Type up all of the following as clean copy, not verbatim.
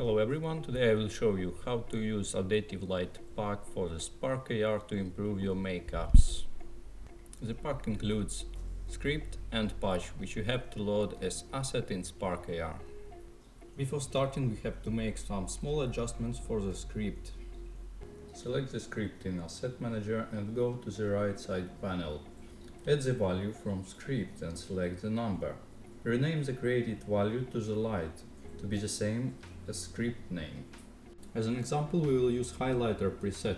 Hello everyone, today I will show you how to use additive light pack for the Spark AR to improve your makeups. The pack includes script and patch, which you have to load as asset in Spark AR. Before starting, we have to make some small adjustments for the script. Select the script in Asset Manager and go to the right side panel. Add the value from script and select the number. Rename the created value to the light to be the same as script name. As an example, we will use highlighter preset,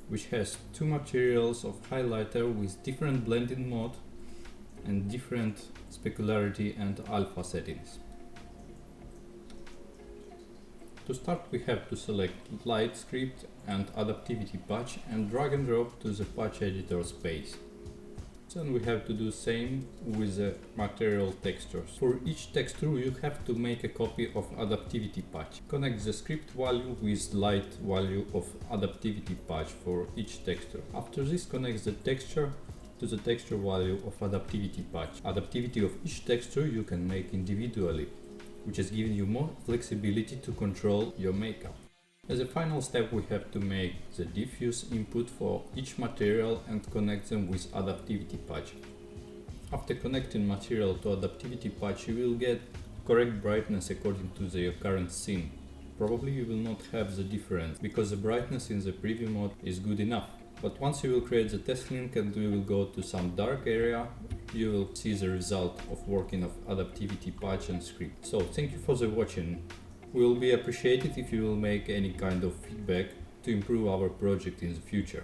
which has two materials of highlighter with different blending mode and different specularity and alpha settings. To start, we have to select light script and adaptivity patch and drag and drop to the patch editor space. Then we have to do the same with the material textures. For each texture you have to make a copy of adaptivity patch. Connect the script value with light value of adaptivity patch for each texture. After this, connect the texture to the texture value of adaptivity patch. Adaptivity of each texture you can make individually, which is giving you more flexibility to control your makeup. As a final step, we have to make the diffuse input for each material and connect them with adaptivity patch. After connecting material to adaptivity patch, you will get correct brightness according to your current scene. Probably you will not have the difference, because the brightness in the preview mode is good enough. But once you will create the test link and we will go to some dark area, you will see the result of working of adaptivity patch and script. So thank you for the watching. We will be appreciated if you will make any kind of feedback to improve our project in the future.